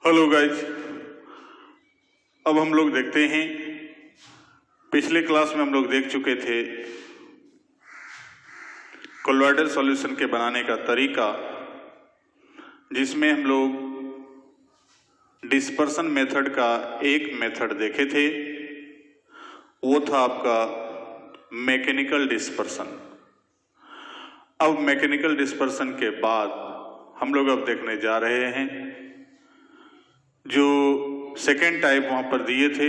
Hello guys, अब हम लोग देखते हैं, पिछले क्लास में हम लोग देख चुके थे कोलॉइडल सॉल्यूशन के बनाने का तरीका, जिसमें हम लोग डिस्पर्सन मेथड का एक मेथड देखे थे। वो था आपका मैकेनिकल डिस्पर्सन। अब मैकेनिकल डिस्पर्सन के बाद हम लोग अब देखने जा रहे हैं जो सेकेंड टाइप वहां पर दिए थे,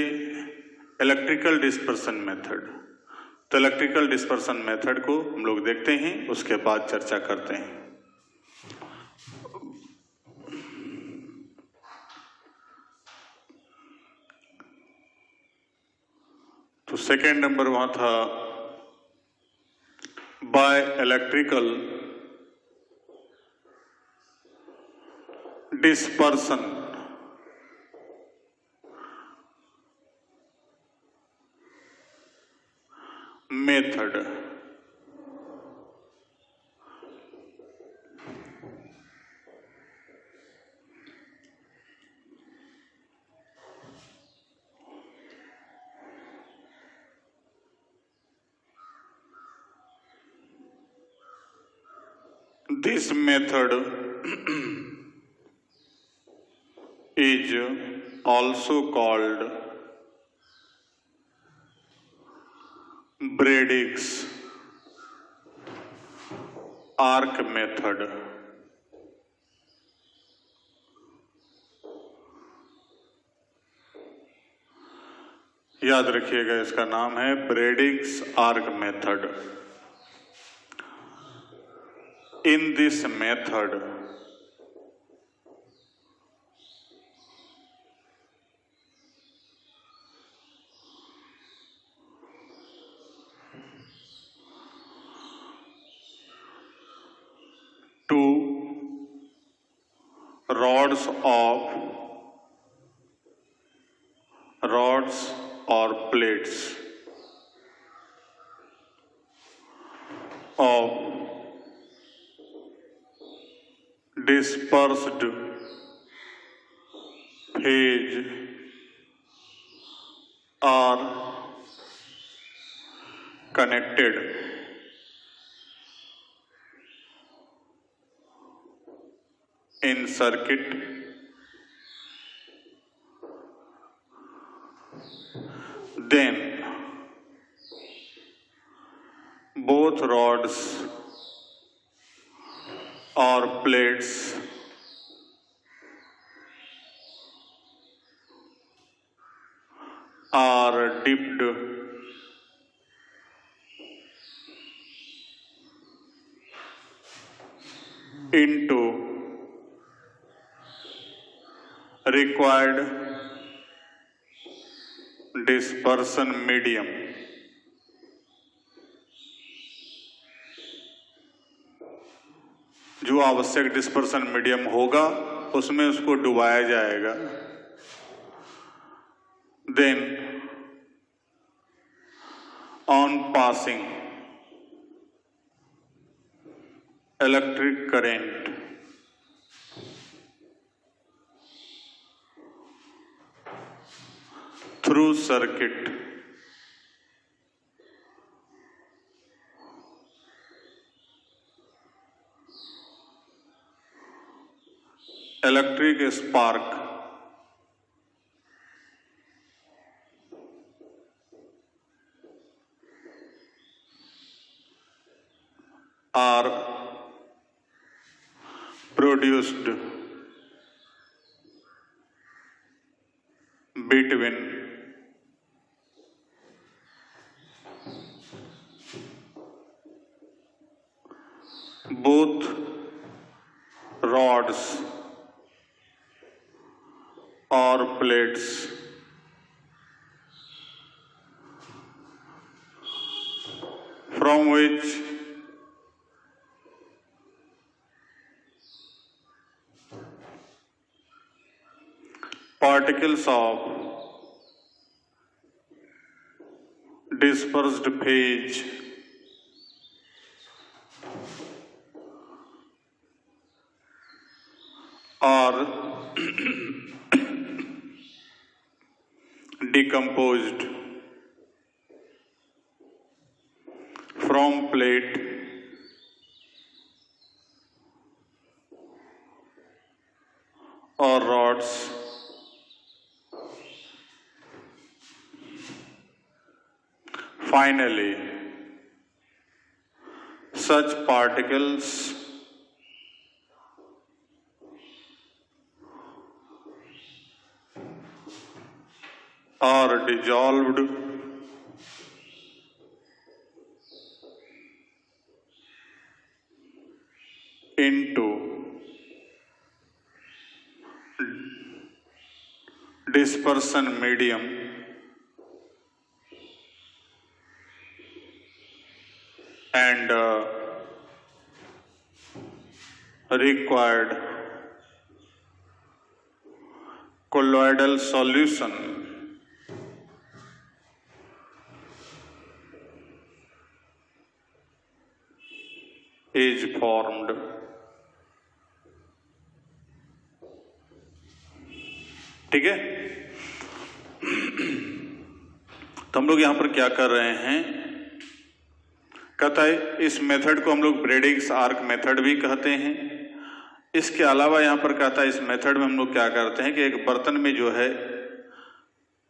इलेक्ट्रिकल डिस्पर्सन मेथड। तो इलेक्ट्रिकल डिस्पर्सन मेथड को हम लोग देखते हैं, उसके बाद चर्चा करते हैं। तो सेकेंड नंबर वहां था by electrical dispersion method. This method is also called Bradig's arc method। याद रखिएगा, इसका नाम है Bredig's arc method. In this method, two rods or plates of dispersed phase are connected in circuit, then both rods or plates are dipped into required dispersion medium। जो आवश्यक dispersion medium होगा उसमें उसको डुबाया जाएगा। Then on passing electric current through circuit, electric spark are produced between both rods or plates from which particles of dispersed phase are decomposed from plate or rods finally such particles are dissolved into dispersion medium and required colloidal solution is formed. ठीक है, तो हम लोग यहां पर क्या कर रहे हैं, कहता है इस मेथड को हम लोग ब्रेडिंग्स आर्क मेथड भी कहते हैं। इसके अलावा यहां पर कहता है इस मेथड में हम लोग क्या करते हैं कि एक बर्तन में जो है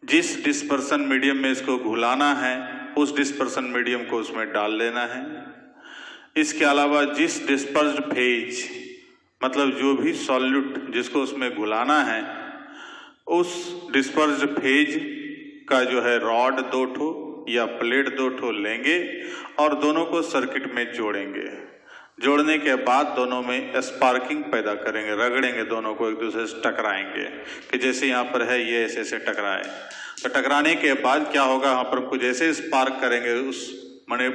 जिस डिस्पर्सन मीडियम में इसको घुलाना है उस डिस्पर्सन मीडियम को उसमें डाल लेना है। इसके अलावा जिस डिस्पर्स्ड फेज मतलब जो भी सॉल्यूट जिसको उसमें घुलाना है उस डिस्पर्स्ड फेज का जो है रॉड 2 ठो या प्लेट 2 ठो लेंगे और दोनों को सर्किट में जोड़ेंगे। जोड़ने के बाद दोनों में स्पार्किंग पैदा करेंगे, रगड़ेंगे, दोनों को एक दूसरे से टकराएंगे कि जैसे यहाँ पर है ये ऐसे ऐसे टकराए। तो टकराने के बाद क्या होगा, यहाँ पर हमको जैसे स्पार्क करेंगे उस माने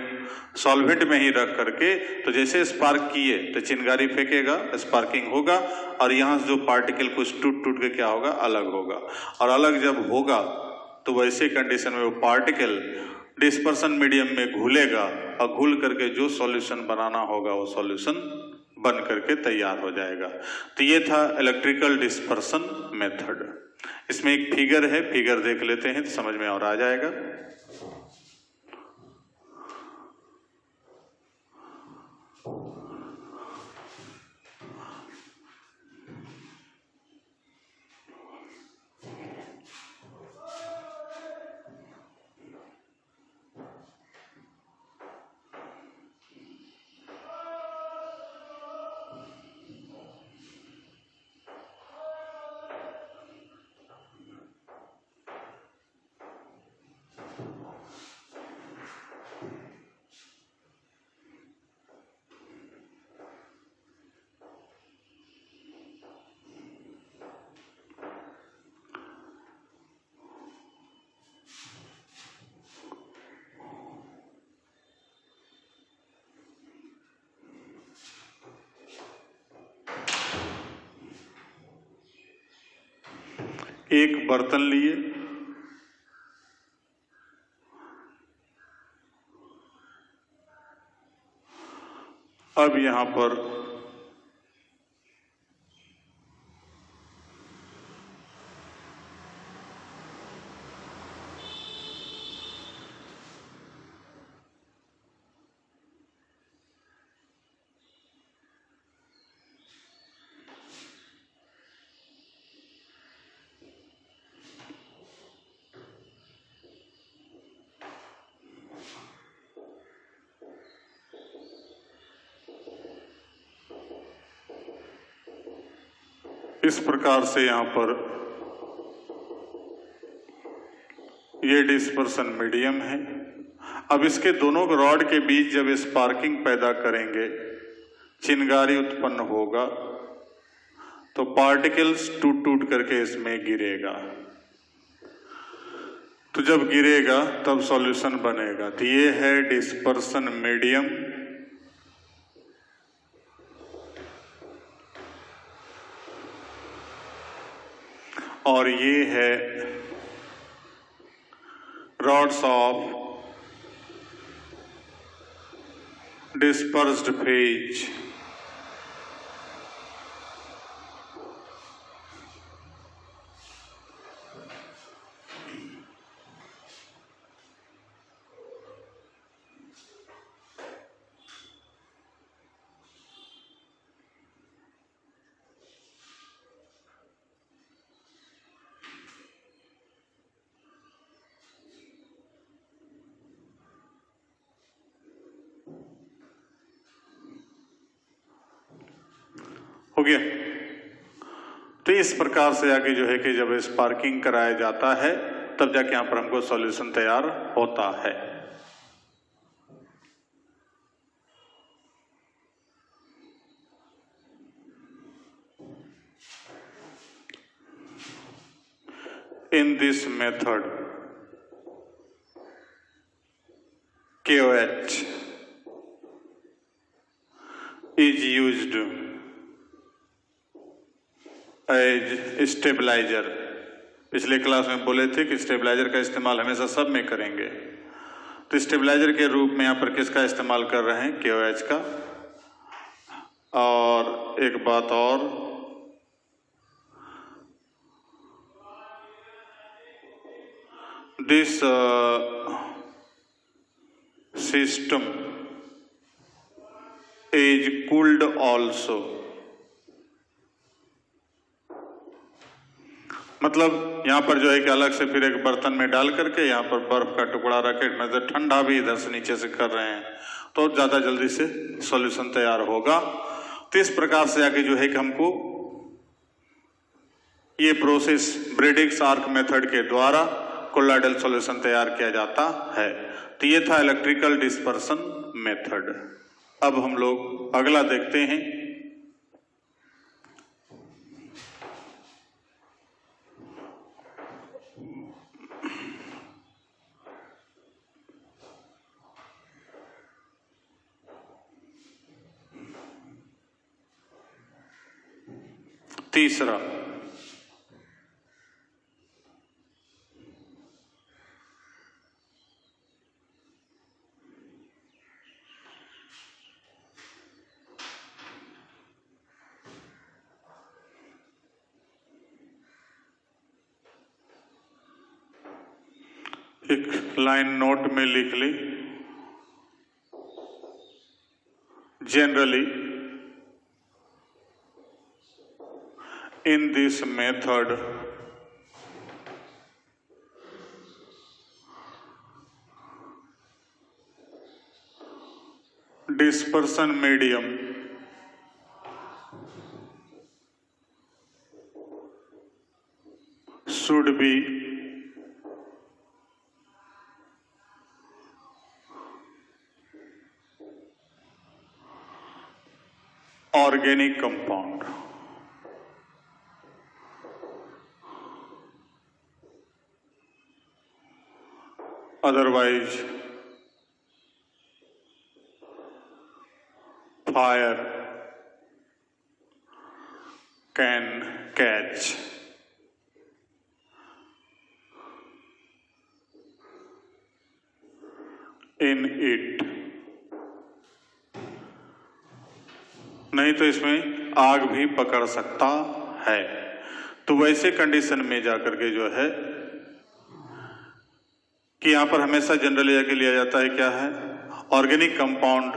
सॉल्वेंट में ही रख करके, तो जैसे स्पार्क किए तो चिंगारी फेंकेगा, स्पार्किंग होगा और यहाँ से जो पार्टिकल कुछ टूट टूट के क्या होगा, अलग होगा। और अलग जब होगा तो वैसे कंडीशन में वो पार्टिकल डिस्पर्सन मीडियम में घुलेगा और घुल करके जो सॉल्यूशन बनाना होगा वो सॉल्यूशन बन करके तैयार हो जाएगा। तो ये था इलेक्ट्रिकल डिस्पर्सन मेथड। इसमें एक फिगर है, फिगर देख लेते हैं तो समझ में और आ जाएगा। एक बर्तन लिए, अब यहां पर इस प्रकार से यहां पर ये डिस्पर्सन मीडियम है। अब इसके दोनों रॉड के बीच जब स्पार्किंग पैदा करेंगे, चिंगारी उत्पन्न होगा तो पार्टिकल्स टूट टूट करके इसमें गिरेगा। तो जब गिरेगा तब सॉल्यूशन बनेगा। तो ये है डिस्पर्सन मीडियम। और ये है rods of dispersed phase। गया। तो इस प्रकार से आगे जो है कि जब स्पार्किंग कराया जाता है तब जाके यहाँ पर हमको सॉल्यूशन तैयार होता है। In this method, KOH is used as stabilizer। पिछले क्लास में बोले थे कि स्टेबलाइजर का इस्तेमाल हमेशा सब में करेंगे, तो स्टेबलाइजर के रूप में यहाँ पर किसका इस्तेमाल कर रहे हैं? KOH का। और एक बात और, this system is cooled also. मतलब यहाँ पर जो है कि अलग से फिर एक बर्तन में डाल करके यहाँ पर बर्फ का टुकड़ा रखे, मतलब ठंडा भी इधर से नीचे से कर रहे हैं तो ज़्यादा जल्दी से सॉल्यूशन तैयार होगा। तो इस प्रकार से आगे जो है कि हमको ये प्रोसेस ब्रेडिक्स आर्क मेथड के द्वारा कोलाइडल सॉल्यूशन तैयार किया जाता है। तो ये था इलेक्ट्रिकल डिस्पर्सन मेथड। अब हम लोग अगला देखते हैं। तीसरा, एक लाइन नोट में लिख ली। Generally in this method, dispersion medium should be organic compound। Otherwise, fire can catch in it। नहीं तो इसमें आग भी पकड़ सकता है। तो वैसे कंडीशन में जाकर के जो है कि यहाँ पर हमेशा जनरली आके लिया जाता है क्या है? ऑर्गेनिक कंपाउंड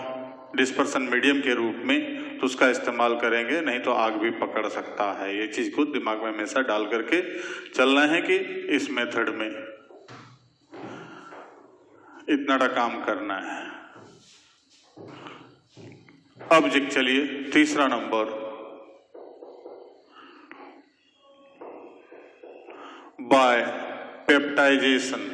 डिस्पर्सन मीडियम के रूप में, तो उसका इस्तेमाल करेंगे, नहीं तो आग भी पकड़ सकता है। ये चीज को दिमाग में हमेशा डाल करके चलना है कि इस मेथड में इतना काम करना है। अब चलिए तीसरा नंबर, by peptization.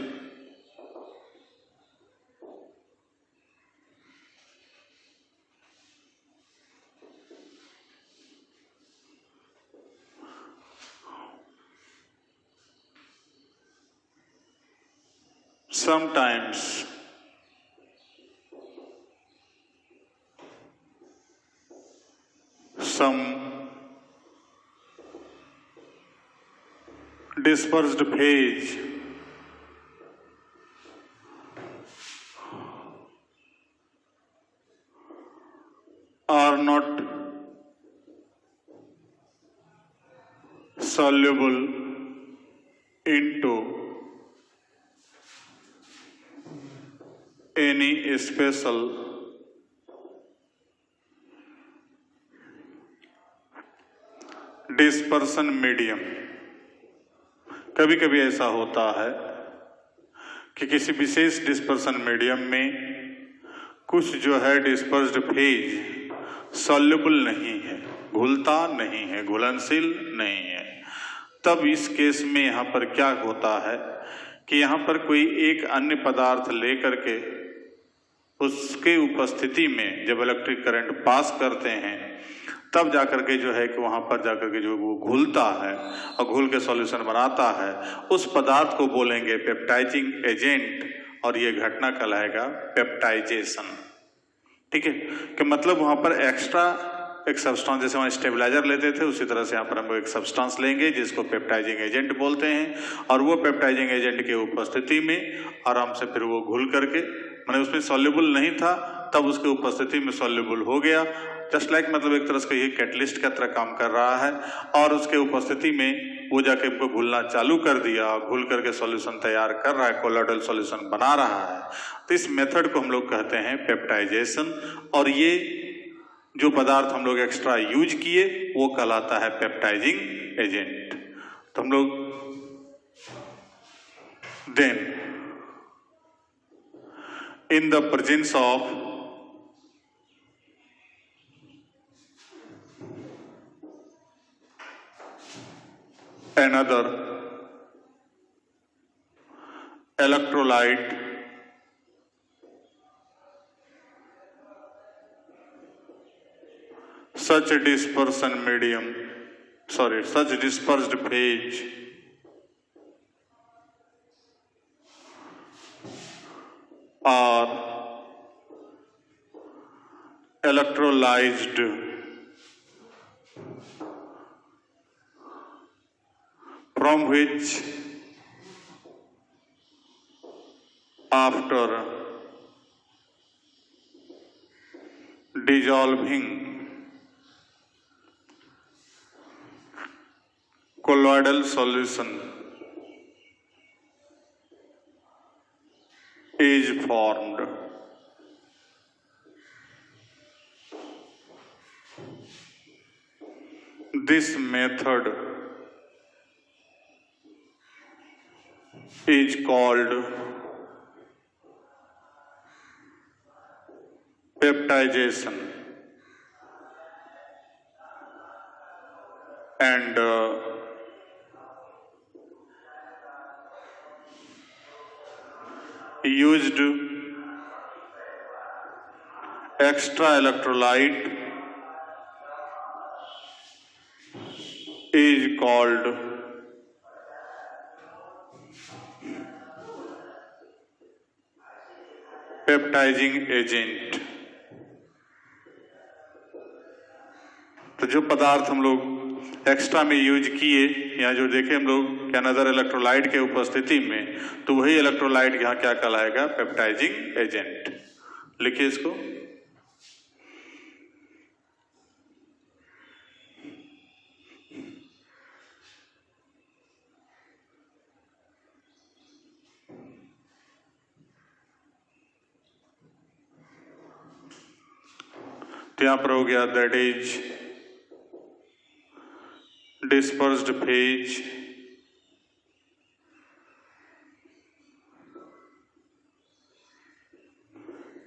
Sometimes some dispersed phase are not soluble into any special dispersion medium. कभी कभी ऐसा होता है कि किसी विशेष डिस्पर्सन मीडियम में कुछ जो है डिस्पर्स्ड फेज सॉल्युबल नहीं है, घुलता नहीं है, घुलनशील नहीं है। तब इस केस में यहाँ पर क्या होता है कि यहाँ पर कोई एक अन्य पदार्थ लेकर के उसके उपस्थिति में जब इलेक्ट्रिक करंट पास करते हैं तब जाकर के जो है कि वहाँ पर जाकर के जो वो घुलता है और घुल के सॉल्यूशन बनाता है, उस पदार्थ को बोलेंगे पेप्टाइजिंग एजेंट, और ये घटना कहलाएगा पेप्टाइजेशन। ठीक है, कि मतलब वहाँ पर एक्स्ट्रा एक सब्सटेंस, जैसे वहाँ स्टेबलाइजर लेते थे उसी तरह से यहाँ पर हम एक सब्सटेंस लेंगे जिसको पेप्टाइजिंग एजेंट बोलते हैं, और वो पेप्टाइजिंग एजेंट के उपस्थिति में आराम से फिर वो घुल करके, मैंने उसमें सॉल्युबल नहीं था तब उसके उपस्थिति में सॉल्युबल हो गया, जस्ट लाइक मतलब एक तरह से ये कैटलिस्ट का तरह काम कर रहा है, और उसके उपस्थिति में वो जाके हमको घुलना चालू कर दिया, घुल करके सॉल्यूशन तैयार कर रहा है, कोलॉइडल सॉल्यूशन बना रहा है। तो इस मेथड को हम लोग कहते हैं पेप्टाइजेशन, और ये जो पदार्थ हम लोग एक्स्ट्रा यूज किए वो कहलाता है पेप्टाइजिंग एजेंट। तो हम लोग then in the presence of another electrolyte such dispersed phase are electrolyzed from which after dissolving colloidal solution is formed. This method is called peptidization, and used extra electrolyte is called peptising agent. तो जो पदार्थ हम लोग extra में use किए, यहाँ जो देखे हम लोग क्या नजर इलेक्ट्रोलाइट के उपस्थिति में, तो वही इलेक्ट्रोलाइट यहाँ क्या कहलाएगा, पेप्टाइजिंग एजेंट। लिखिए इसको। तो यहाँ पर हो गया that is dispersed phase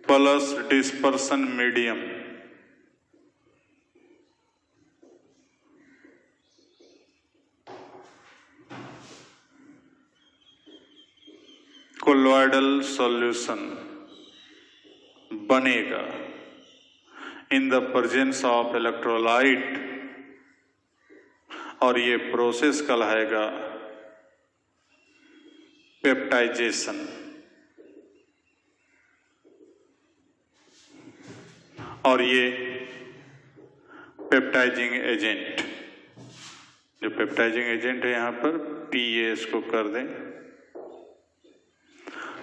plus dispersion medium colloidal solution बनेगा in the presence of electrolyte, और ये प्रोसेस कहलाएगा पेप्टाइजेशन। और ये पेप्टाइजिंग एजेंट, जो पेप्टाइजिंग एजेंट है यहाँ पर पीए इसको कर दें,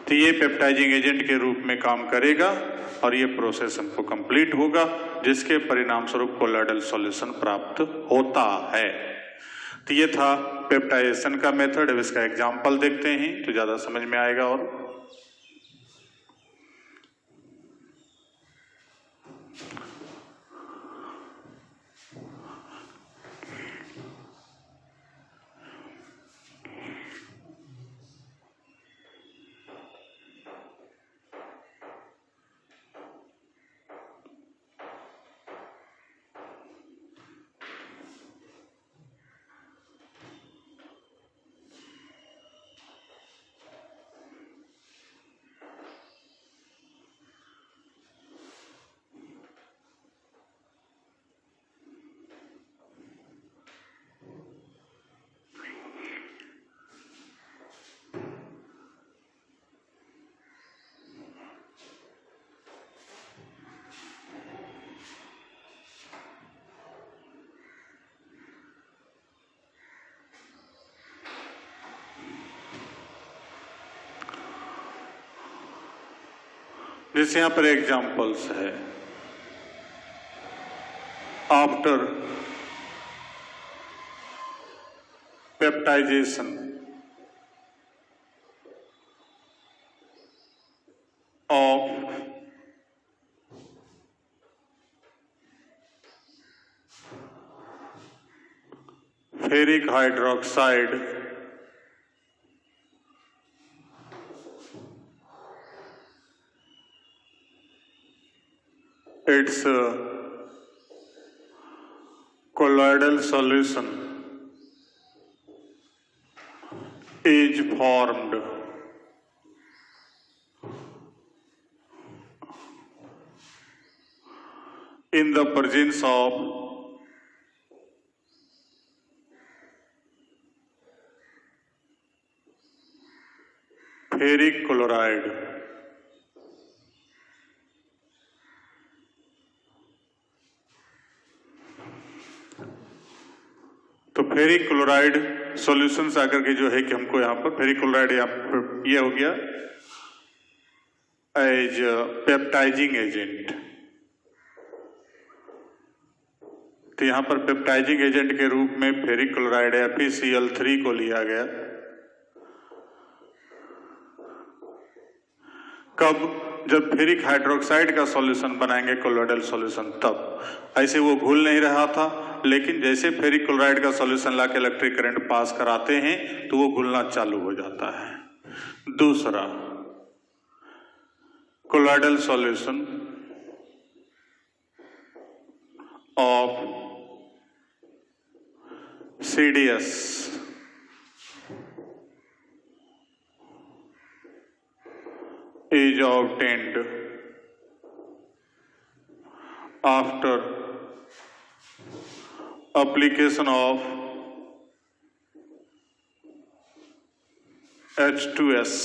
तो ये पेप्टाइजिंग एजेंट के रूप में काम करेगा और ये प्रोसेस हमको कंप्लीट होगा, जिसके परिणाम स्वरूप कोलॉइडल सॉल्यूशन प्राप्त होता है। तो ये था पेप्टाइजेशन का मेथड। अब इसका एग्जांपल देखते हैं तो ज्यादा समझ में आएगा। और जैसे यहां पर एग्जाम्पल्स है, after peptization of ferric hydroxide its colloidal solution is formed in the presence of ferric chloride. तो फेरिक क्लोराइड सॉल्यूशंस आकर के जो है कि हमको यहां पर फेरिक क्लोराइड ये हो गया एज पेप्टाइजिंग एजेंट। तो यहां पर पेप्टाइजिंग एजेंट के रूप में फेरिक क्लोराइड FeCl3 को लिया गया। कब? जब फेरिक हाइड्रोक्साइड का सॉल्यूशन बनाएंगे कोलोइडल सॉल्यूशन, तब। ऐसे वो घुल नहीं रहा था, लेकिन जैसे फेरिक क्लोराइड का सॉल्यूशन लाके इलेक्ट्रिक करंट पास कराते हैं तो वो घुलना चालू हो जाता है। दूसरा, colloidal solution of CDS is obtained after application of H2S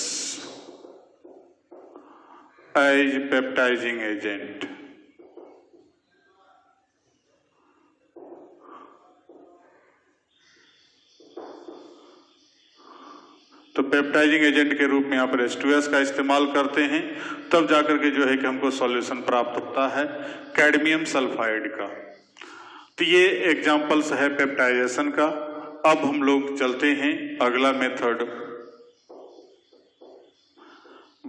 as peptizing agent। तो पेप्टाइजिंग एजेंट के रूप में यहाँ पर H2S का इस्तेमाल करते हैं, तब जाकर के जो है कि हमको सॉल्यूशन प्राप्त होता है कैडमियम सल्फाइड का। तो ये एग्जांपल्स है पेप्टाइजेशन का। अब हम लोग चलते हैं अगला method,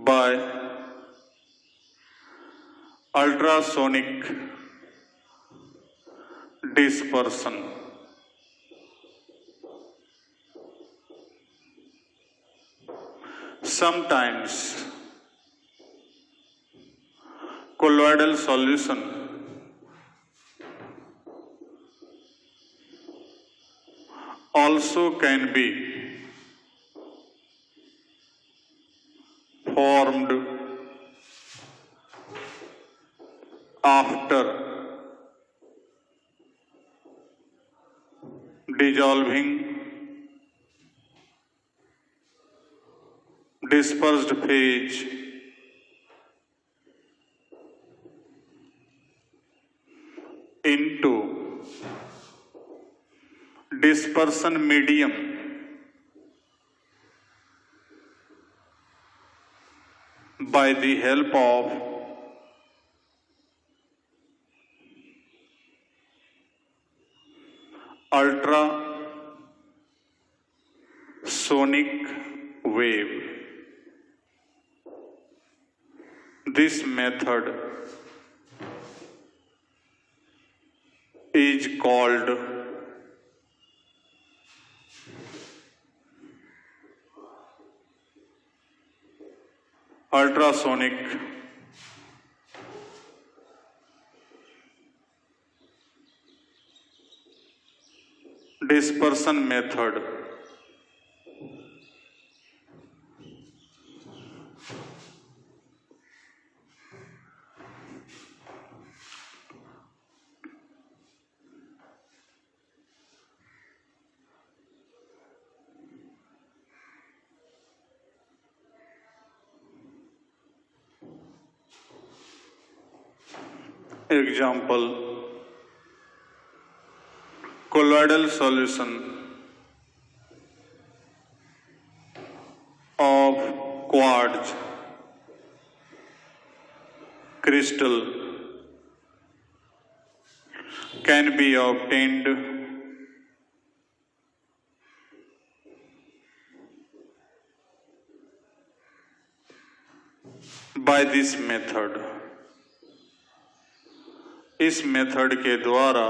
by ultrasonic dispersion. Sometimes colloidal solution also can be formed after dissolving dispersed phase into dispersion medium by the help of ultrasonic wave। This method is called ultrasonic dispersion method। Example, colloidal solution of quartz crystal can be obtained by this method. इस method के द्वारा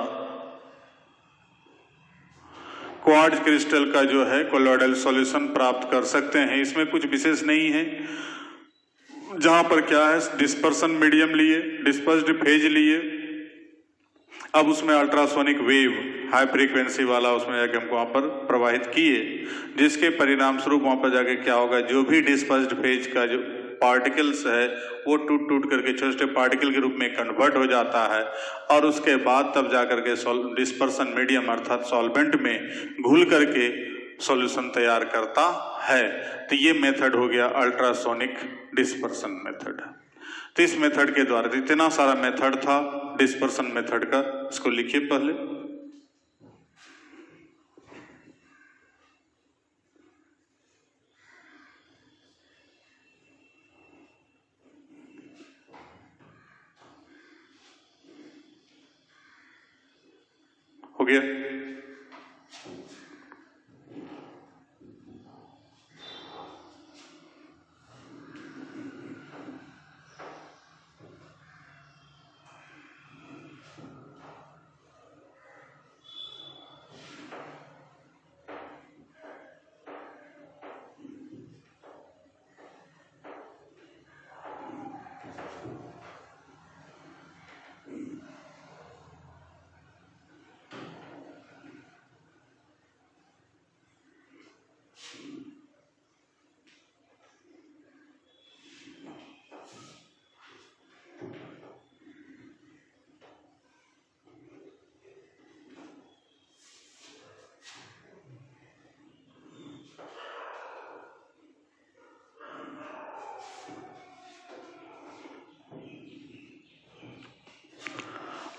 quartz crystal का जो है colloidal solution प्राप्त कर सकते हैं। इसमें कुछ विशेष नहीं है, जहां पर क्या है डिस्पर्सन मीडियम लिए, डिस्पर्स्ड फेज लिए, अब उसमें अल्ट्रासोनिक वेव हाई फ्रीक्वेंसी वाला उसमें जाके हमको वहां पर प्रवाहित किए, जिसके परिणाम स्वरूप वहां पर जाके क्या होगा, जो भी डिस्पर्स्ड फेज का जो पार्टिकल्स है वो टूट टूट करके छोटे छोटे पार्टिकल के रूप में कन्वर्ट हो जाता है और उसके बाद तब जाकर के डिस्पर्सन मीडियम अर्थात सॉल्वेंट में घुल करके सॉल्यूशन तैयार करता है। तो ये मेथड हो गया अल्ट्रासोनिक डिस्पर्सन मेथड। तो इस मेथड के द्वारा इतना सारा मेथड था डिस्पर्सन मेथड का, इसको लिखिए पहले। हो गया।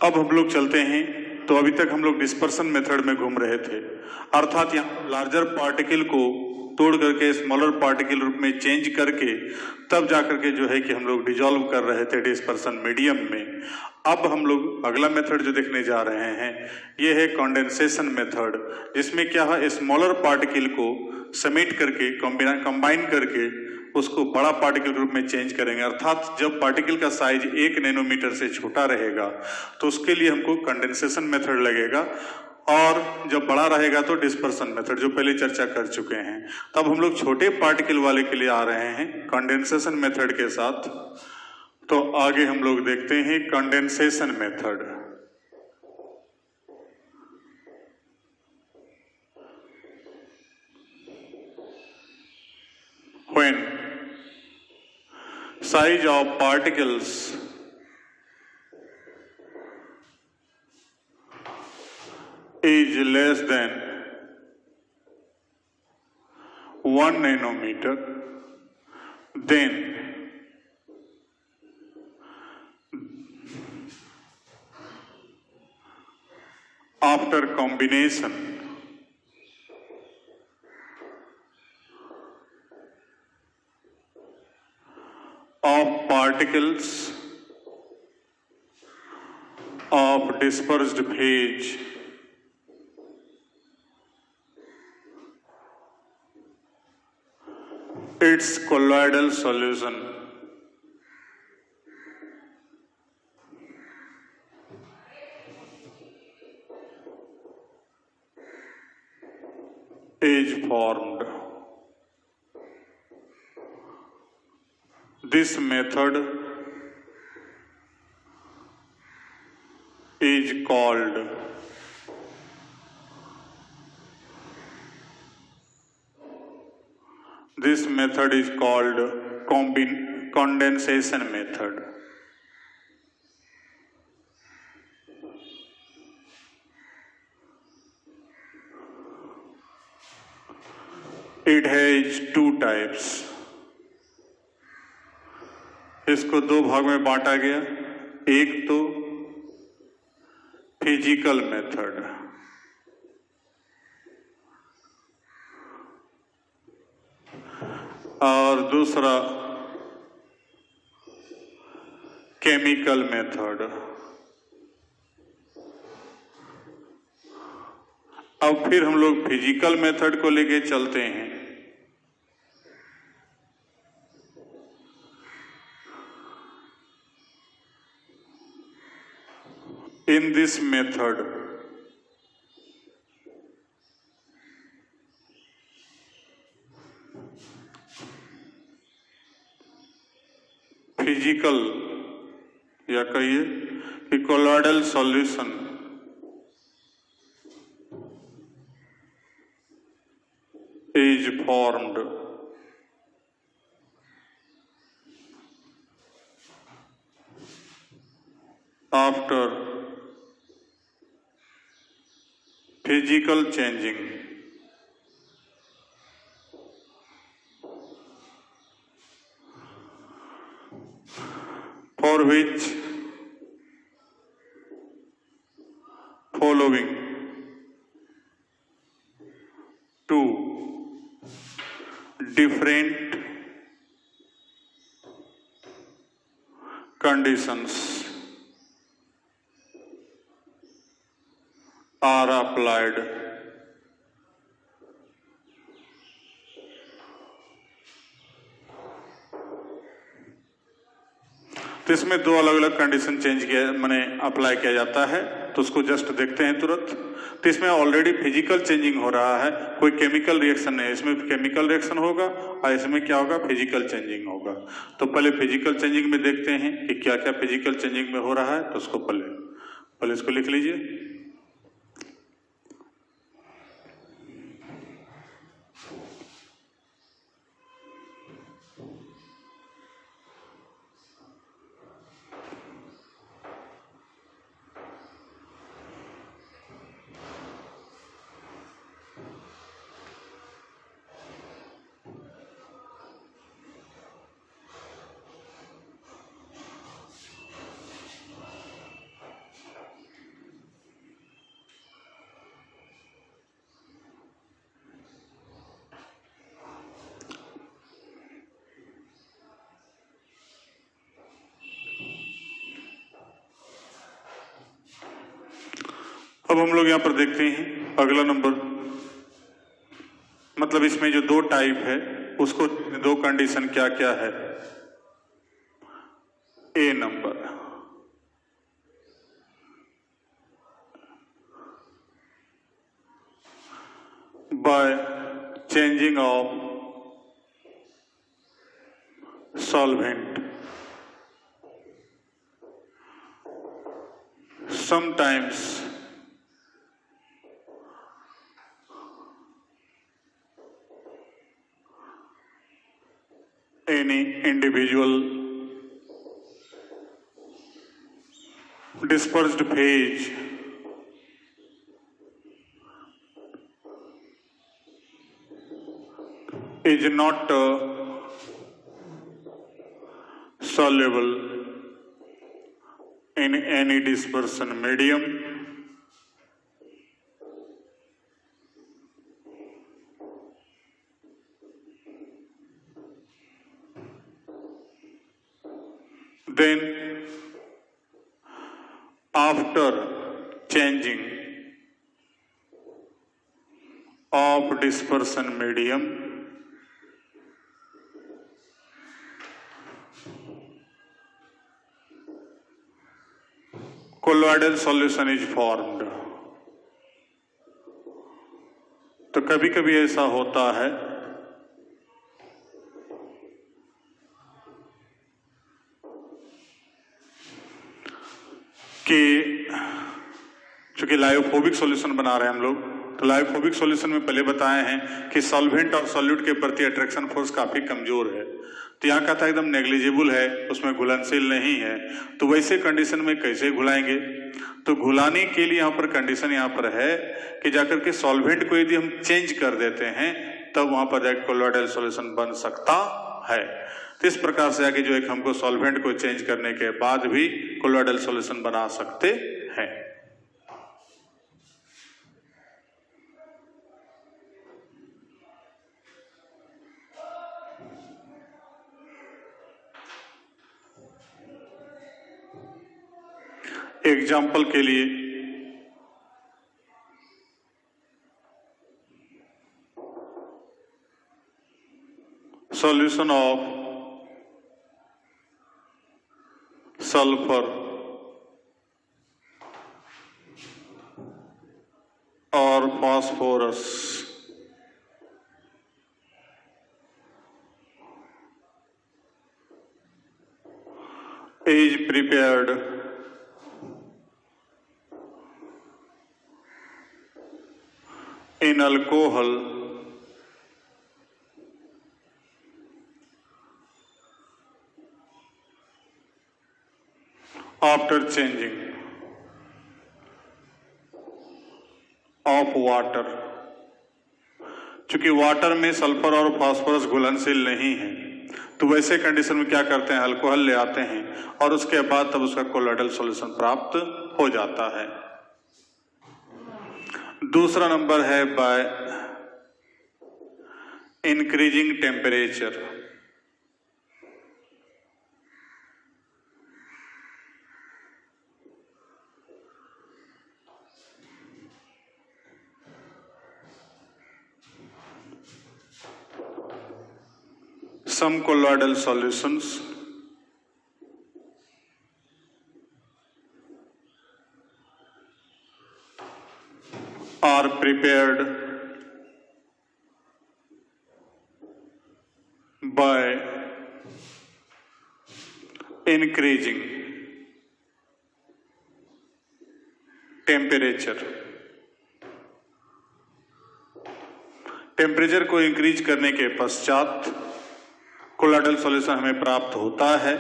अब हम लोग चलते हैं। तो अभी तक हम लोग डिस्पर्सन मेथड में घूम रहे थे, अर्थात यहाँ लार्जर पार्टिकल को तोड़ करके स्मॉलर पार्टिकल रूप में चेंज करके तब जाकर के जो है कि हम लोग डिजॉल्व कर रहे थे डिस्पर्सन मीडियम में। अब हम लोग अगला मेथड जो देखने जा रहे हैं ये है कंडेंसेशन मेथड, जिसमें क्या है स्मॉलर पार्टिकल को समेट करके कंबाइन करके उसको बड़ा पार्टिकल रूप में चेंज करेंगे। अर्थात जब पार्टिकल का साइज 1 नैनोमीटर से छोटा रहेगा तो उसके लिए हमको कंडेंसेशन मेथड लगेगा, और जब बड़ा रहेगा तो डिस्पर्सन मेथड जो पहले चर्चा कर चुके हैं। तब हम लोग छोटे पार्टिकल वाले के लिए आ रहे हैं कंडेंसेशन मेथड के साथ। तो आगे हम लोग देखते हैं condensation method. When size of particles is less than 1 nanometer, then after combination of particles of dispersed phase its colloidal solution is formed. This method is called condensation method. It has 2 types. इसको 2 भाग में बांटा गया। एक तो physical method, और दूसरा chemical method. अब फिर हम लोग फिजिकल मेथड को लेके चलते हैं। इन दिस मेथड फिजिकल या कहिए कि colloidal solution is formed after physical changing for which following two different conditions are applied। तो इसमें दो अलग अलग कंडीशन चेंज किया मैंने अप्लाई किया जाता है, तो उसको जस्ट देखते हैं तुरंत। तो इसमें ऑलरेडी फिजिकल चेंजिंग हो रहा है, कोई केमिकल रिएक्शन नहीं, इसमें केमिकल रिएक्शन होगा और इसमें क्या होगा, फिजिकल चेंजिंग होगा। तो पहले फिजिकल चेंजिंग में देखते हैं कि क्या क्या फिजिकल चेंजिंग में हो रहा है, तो उसको पहले इसको लिख लीजिए। अब हम लोग यहां पर देखते हैं अगला नंबर, मतलब इसमें जो दो टाइप है उसको दो कंडीशन क्या क्या है। A number, by changing of solvent sometimes any individual dispersed phase is not soluble in any dispersion medium then after changing of dispersion medium colloidal solution is formed। तो कभी कभी ऐसा होता है कि चूंकि लायोफोबिक सॉल्यूशन बना रहे हैं हम लोग, तो लायोफोबिक सॉल्यूशन में पहले बताए हैं कि सॉल्वेंट और सॉल्यूट के प्रति अट्रैक्शन फोर्स काफी कमजोर है, तो यहाँ का था एकदम नेग्लिजिबल है, उसमें घुलनशील नहीं है। तो वैसे कंडीशन में कैसे घुलाएंगे, तो घुलाने के लिए यहाँ पर कंडीशन यहाँ पर है कि जाकर के सॉल्वेंट को यदि हम चेंज कर देते हैं तब वहां पर जाकर कोलॉइडल सॉल्यूशन बन सकता है। तो इस प्रकार से आगे जो है हमको सॉल्वेंट को चेंज करने के बाद भी कोलॉइडल सॉल्यूशन बना सकते हैं। एग्जाम्पल के लिए सॉल्यूशन ऑफ सल्फर और phosphorus is prepared in alcohol after changing of water। चूंकि वाटर में सल्फर और फास्फोरस घुलनशील नहीं है तो वैसे कंडीशन में क्या करते हैं, अल्कोहल ले आते हैं और उसके बाद तब उसका कोलॉइडल सॉल्यूशन प्राप्त हो जाता है। दूसरा नंबर है by increasing temperature. Some colloidal solutions are prepared by increasing temperature। Temperature को इंक्रीज करने के पश्चात कोलॉइडल सॉल्यूशन हमें प्राप्त होता है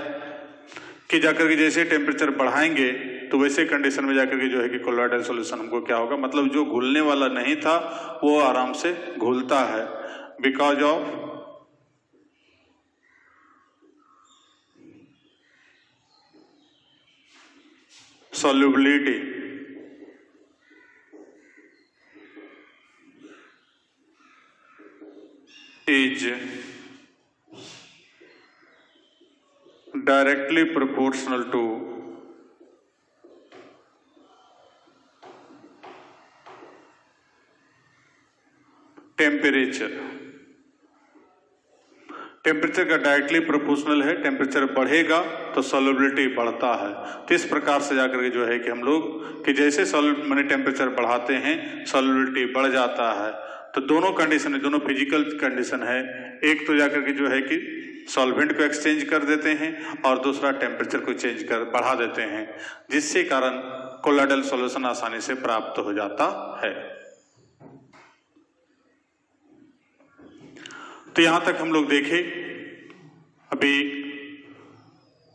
कि जाकर के जैसे टेम्परेचर बढ़ाएंगे तो वैसे कंडीशन में जाकर के जो है कि कोलॉइडल सॉल्यूशन हमको क्या होगा, मतलब जो घुलने वाला नहीं था वो आराम से घुलता है because of solubility is directly proportional to temperature. Temperature का डायरेक्टली प्रोपोर्शनल है, टेम्परेचर बढ़ेगा तो सॉल्युबिलिटी बढ़ता है। तो इस प्रकार से जाकर के जो है कि हम लोग कि जैसे माने टेम्परेचर बढ़ाते हैं सॉल्युबिलिटी बढ़ जाता है। तो दोनों कंडीशन है, दोनों फिजिकल कंडीशन है, एक तो जाकर के जो है कि सॉल्वेंट को एक्सचेंज कर देते हैं और दूसरा टेम्परेचर को चेंज कर बढ़ा देते हैं, जिससे कारण कोलॉइडल सॉल्यूशन आसानी से प्राप्त हो जाता है। तो यहां तक हम लोग देखे अभी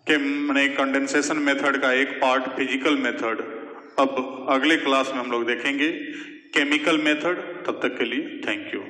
कि मैंने कंडेंसेशन मेथड का एक पार्ट फिजिकल मेथड। अब अगले क्लास में हम लोग देखेंगे केमिकल मेथड। तब तक के लिए थैंक यू।